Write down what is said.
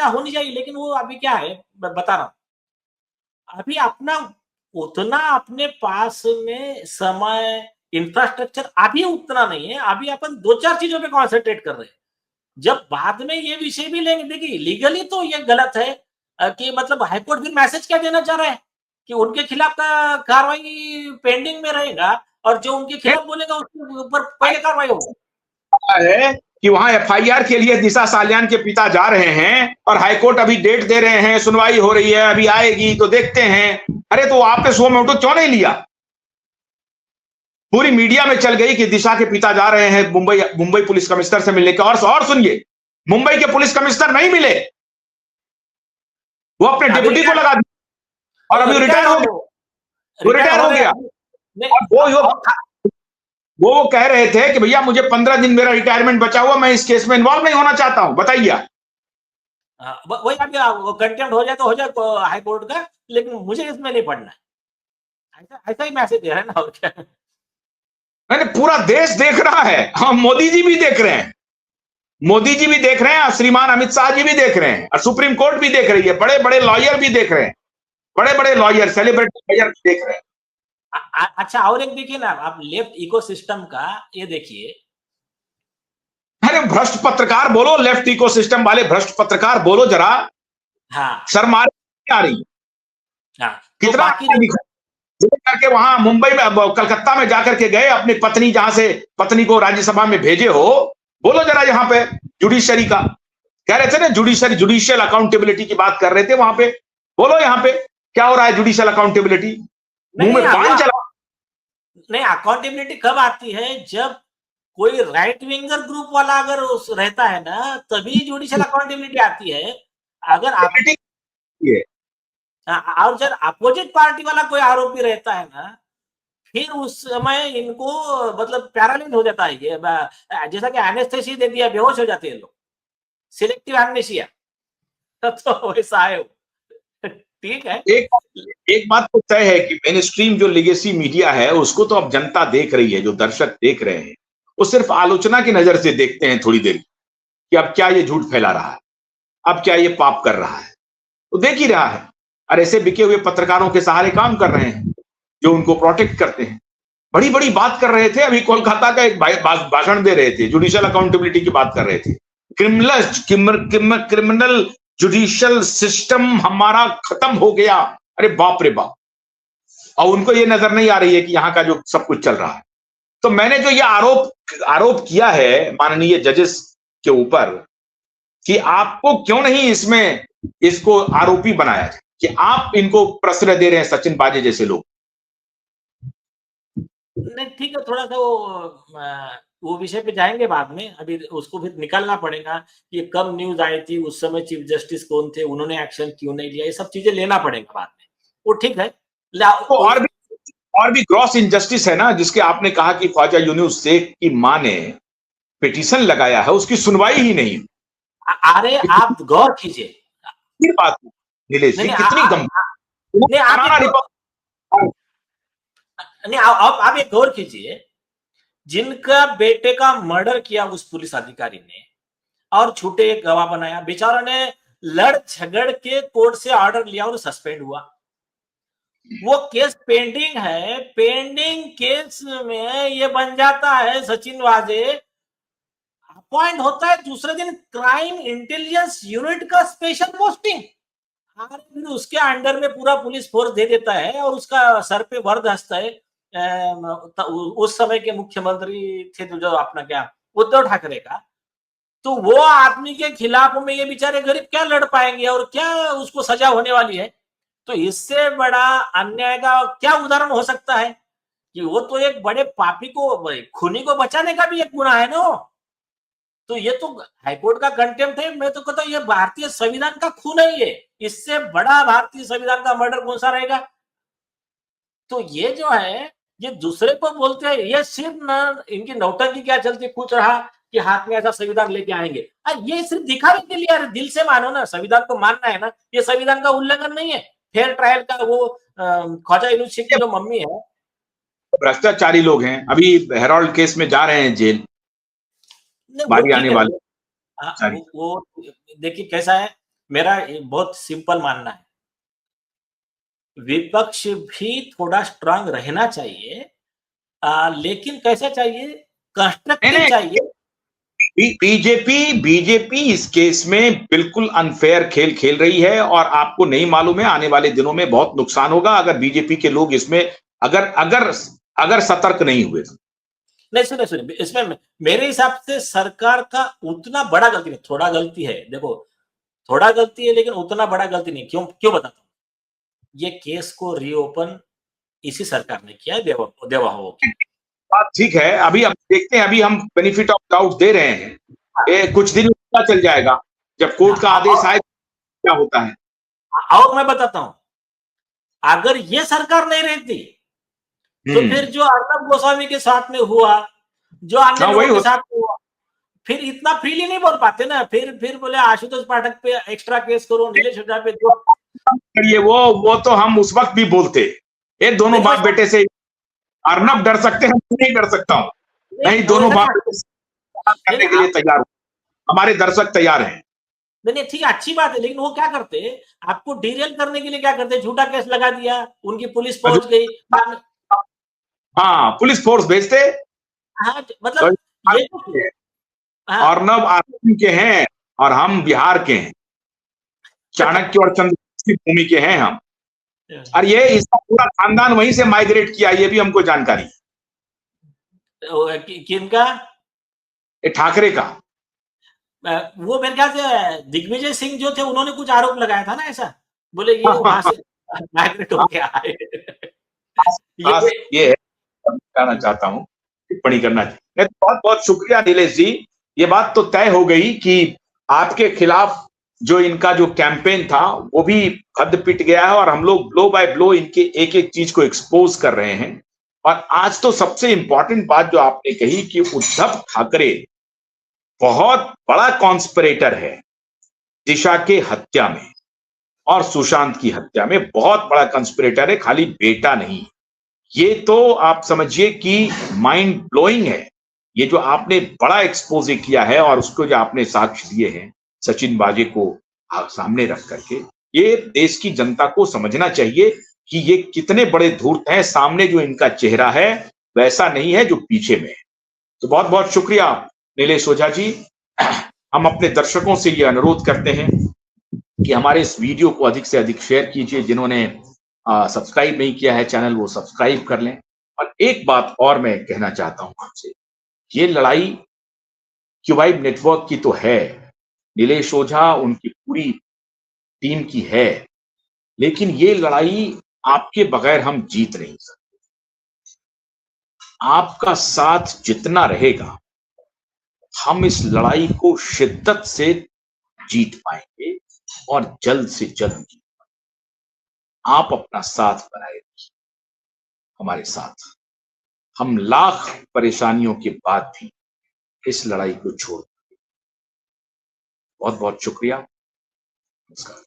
चर्चा होनी चाहिए, लेकिन वो अभी क्या है बता रहा हूं, अभी अपना उतना अपने पास में समय, इंफ्रास्ट्रक्चर अभी उतना नहीं है। अभी अपन दो चार चीजों पे कॉन्सेंट्रेट कर रहे हैं। जब बाद में ये विषय भी लेंगे, देखिए लीगली तो ये गलत है कि मतलब हाईकोर्ट फिर मैसेज क्या देना चाह रहा है कि उनके खिलाफ का कार्रवाई पेंडिंग में रहेगा और जो उनके खिलाफ बोलेगा उसके ऊपर पहले कार्रवाई होगी। है कि वहां एफआईआर के लिए दिशा सालियान के पिता जा रहे हैं और हाईकोर्ट अभी डेट दे रहे हैं, सुनवाई हो रही है, अभी आएगी तो देखते हैं। अरे तो आपने सो मोटो क्यों नहीं लिया? पूरी मीडिया में चल गई कि दिशा के पिता जा रहे हैं मुंबई पुलिस कमिश्नर से मिलने के। और सुनिए, मुंबई के पुलिस कमिश्नर नहीं मिले, वो अपने डिप्टी को लगा दिया और अभी रिटायर हो गया। वो रिटायर हो गया। वो कह रहे थे कि भैया मुझे 15 दिन मेरा रिटायरमेंट बचा हुआ, मैं इस केस में इन्वॉल्व नहीं होना चाहता हूं। बताइए। वही कंटेम्प्ट हो जाए तो हो जाए तो हाई कोर्ट का, लेकिन मुझे इसमें नहीं पढ़ना है। ऐसा ही मैसेज दे रहा है ना, और क्या। मैंने पूरा देश देख रहा है। हाँ, मोदी जी भी देख रहे हैं, मोदी जी भी देख रहे हैं और श्रीमान अमित शाह जी भी देख रहे हैं और सुप्रीम कोर्ट भी देख रही है, बड़े बड़े लॉयर भी देख रहे हैं, बड़े बड़े लॉयर, सेलिब्रिटी लॉयर भी देख रहे हैं। अच्छा, और एक देखिए ना, आप लेफ्ट इकोसिस्टम का ये देखिए। अरे भ्रष्ट पत्रकार बोलो, लेफ्ट इकोसिस्टम वाले भ्रष्ट पत्रकार बोलो जरा। हाँ, शर्म आ रही है। हाँ, कितना करके वहां मुंबई में, कलकत्ता में जाकर के गए, अपनी पत्नी जहां से पत्नी को राज्यसभा में भेजे हो, बोलो जरा। यहाँ पे जुडिशरी का कह रहे थे ना, जुडिशियल अकाउंटेबिलिटी की बात कर रहे थे वहां पे। बोलो यहाँ पे क्या हो रहा है जुडिशियल अकाउंटेबिलिटी? मुंह में पान चला। नहीं, अकाउंटेबिलिटी कब आती है? जब कोई राइट विंगर ग्रुप वाला अगर रहता है ना, तभी जुडिशियल अकाउंटेबिलिटी आती है। अगर आप और जब अपोजिट पार्टी वाला कोई आरोपी रहता है ना, फिर उस समय इनको मतलब पैरालाइज हो जाता है ये, जैसा कि एनेस्थेसिया दे दिया, बेहोश हो जाते हैं लोग, सिलेक्टिव एमनेसिया। तो वैसा है। ठीक है। एक बात तो तय है कि मेन स्ट्रीम जो लेगेसी मीडिया है उसको तो अब जनता देख रही है, जो दर्शक देख रहे हैं वो सिर्फ आलोचना की नजर से देखते हैं थोड़ी देर कि अब क्या ये झूठ फैला रहा है, अब क्या ये पाप कर रहा है, तो देख ही रहा है। और ऐसे बिके हुए पत्रकारों के सहारे काम कर रहे हैं जो उनको प्रोटेक्ट करते हैं। बड़ी बड़ी बात कर रहे थे, अभी कोलकाता का एक भाषण दे रहे थे, जुडिशियल अकाउंटेबिलिटी की बात कर रहे थे। क्रिमिनल जुडिशियल सिस्टम हमारा खत्म हो गया। अरे बाप रे बाप। और उनको ये नजर नहीं आ रही है कि यहाँ का जो सब कुछ चल रहा है। तो मैंने जो ये आरोप किया है माननीय जजेस के ऊपर कि आपको क्यों नहीं इसमें इसको आरोपी बनाया जाए, कि आप इनको प्रश्रय दे रहे हैं, सचिन बाजे जैसे लोग। नहीं, ठीक है, थोड़ा सा वो विषय पे जाएंगे बाद में। अभी उसको भी निकालना पड़ेगा कि कब न्यूज आई थी, उस समय चीफ जस्टिस कौन थे, उन्होंने एक्शन क्यों नहीं लिया, ये सब चीजें लेना पड़ेगा बाद में। वो ठीक है। तो और भी ग्रॉस इनजस्टिस है ना, जिसके आपने कहा कि ख्वाजा यूनुस शेख की मां ने पिटीशन लगाया है, उसकी सुनवाई ही नहीं। अरे आप गौर कीजिए बात नीलेश जी, कितनी गंभीर। आप एक गौर कीजिए, जिनका बेटे का मर्डर किया उस पुलिस अधिकारी ने और छूटे एक गवाह बनाया, बेचारा ने लड़ झगड़ के कोर्ट से ऑर्डर लिया और सस्पेंड हुआ। वो केस पेंडिंग है, पेंडिंग केस में ये बन जाता है सचिन वाजे अपॉइंट होता है दूसरे दिन क्राइम इंटेलिजेंस यूनिट का स्पेशल पोस्टिंग, और फिर उसके अंडर में पूरा पुलिस फोर्स दे देता है और उसका सर पे वर्द हंसता है। उस समय के मुख्यमंत्री थे जो अपना क्या उद्धव ठाकरे का, तो वो आदमी के खिलाफ में ये बेचारे गरीब क्या लड़ पाएंगे और क्या उसको सजा होने वाली है? तो इससे बड़ा अन्याय का क्या उदाहरण हो सकता है कि वो तो एक बड़े पापी को, खूनी को बचाने का भी एक गुनाह है ना। तो ये तो हाईकोर्ट का कंटेम्प्ट है। मैं तो कहता हूँ ये भारतीय संविधान का खून है। ये इससे बड़ा भारतीय संविधान का मर्डर कौन सा रहेगा? तो ये जो है, ये दूसरे को बोलते हैं, ये सिर्फ ना इनकी नौटंकी क्या चलती, कुछ रहा कि हाथ में ऐसा संविधान लेके आएंगे। ये सिर्फ दिखावे के लिए, यार दिल से मानो ना, संविधान को मानना है ना, ये संविधान का उल्लंघन नहीं है। फेयर ट्रायल का वो ख्वाजा यूनुस शेख की जो मम्मी है, भ्रष्टाचारी लोग हैं, अभी हेरोल्ड केस में जा रहे हैं जेल, बारी आने वाले। वो देखिए कैसा है, मेरा बहुत सिंपल मानना है, विपक्ष भी थोड़ा स्ट्रांग रहना चाहिए, लेकिन कैसा चाहिए, नहीं कंस्ट्रक्टिव नहीं, चाहिए। बीजेपी बीजेपी इस केस में बिल्कुल अनफेयर खेल खेल रही है और आपको नहीं मालूम है आने वाले दिनों में बहुत नुकसान होगा अगर बीजेपी के लोग इसमें अगर अगर अगर सतर्क नहीं हुए तो। नहीं सुने सुने, इसमें मेरे हिसाब से सरकार का उतना बड़ा गलती नहीं, थोड़ा गलती है, देखो थोड़ा गलती है लेकिन उतना बड़ा गलती नहीं। क्यों क्यों बताता हूँ, ये केस को रीओपन इसी सरकार ने किया है, देवा हो की। बात ठीक है, अभी अब देखते हैं, अभी हम बेनिफिट ऑफ डाउट दे रहे हैं, ये कुछ दिन में पता चल जाएगा जब कोर्ट का आदेश आए क्या होता है। और मैं बताता हूं, अगर ये सरकार नहीं रहती तो फिर जो अर्नब गोस्वामी के साथ में हुआ, जो अन्य हाँ, लोगों वही के साथ में हुआ, फिर इतना फ्रीली नहीं बोल पाते ना। फिर बोले आशुतोष पाठक पे एक्स्ट्रा केस करो, नीलेश ओझा पे दो। ये वो तो हम उस वक्त भी बोलते, ये दोनों बाप बेटे से अर्नब डर सकते हैं, मैं नहीं डर सकता हूं। नहीं, दोनों बाप बेटे से करने के लिए तैयार हूं, हमारे दर्शक तैयार हैं। नहीं ठीक है, अच्छी बात है, लेकिन वो क्या करते, आपको डीरेल करने के लिए क्या करते, झूठा केस लगा दिया, उनकी पुलिस पहुंच गई। हाँ, पुलिस फोर्स भेजते। हाँ मतलब ये तो, हाँ, अर्नब आसाम के हैं और हम बिहार के हैं, चाणक्य और चंद्रगुप्त की भूमि के हैं हम, और ये इसका पूरा खानदान वहीं से माइग्रेट किया, ये भी हमको जानकारी है। किनका, ठाकरे का। वो मेरे ख्याल से दिग्विजय सिंह जो थे उन्होंने कुछ आरोप लगाया था ना, ऐसा बोले ये वहां से माइग्रेट होके आए। ये कहना चाहता हूँ, टिप्पणी करना चाहिए। बहुत बहुत शुक्रिया नीलेश जी, ये बात तो तय हो गई कि आपके खिलाफ जो इनका जो कैंपेन था वो भी खद पिट गया है और हम लोग ब्लो बाय ब्लो इनके एक एक चीज को एक्सपोज कर रहे हैं। और आज तो सबसे इंपॉर्टेंट बात जो आपने कही कि उद्धव ठाकरे बहुत बड़ा कॉन्स्पिरेटर है दिशा के हत्या में और सुशांत की हत्या में, बहुत बड़ा कंस्पिरेटर है, खाली बेटा नहीं। ये तो आप समझिए कि माइंड ब्लोइंग है, ये जो आपने बड़ा एक्सपोजे किया है और उसको जो आपने साक्ष्य दिए हैं सचिन बाजे को सामने रख करके, ये देश की जनता को समझना चाहिए कि ये कितने बड़े धूर्त हैं। सामने जो इनका चेहरा है वैसा नहीं है जो पीछे में है। तो बहुत बहुत शुक्रिया नीलेश ओझा जी। हम अपने दर्शकों से ये अनुरोध करते हैं कि हमारे इस वीडियो को अधिक से अधिक शेयर कीजिए, जिन्होंने सब्सक्राइब नहीं किया है चैनल वो सब्सक्राइब कर लें। और एक बात और मैं कहना चाहता हूं आपसे, ये लड़ाई क्यूबाइब नेटवर्क की तो है, नीलेश ओझा उनकी पूरी टीम की है, लेकिन ये लड़ाई आपके बगैर हम जीत नहीं सकते। आपका साथ जितना रहेगा हम इस लड़ाई को शिद्दत से जीत पाएंगे और जल्द से जल्द जीत पाएंगे। आप अपना साथ बनाए रखिए हमारे साथ, हम लाख परेशानियों के बाद भी इस लड़ाई को छोड़। बहुत बहुत शुक्रिया, नमस्कार।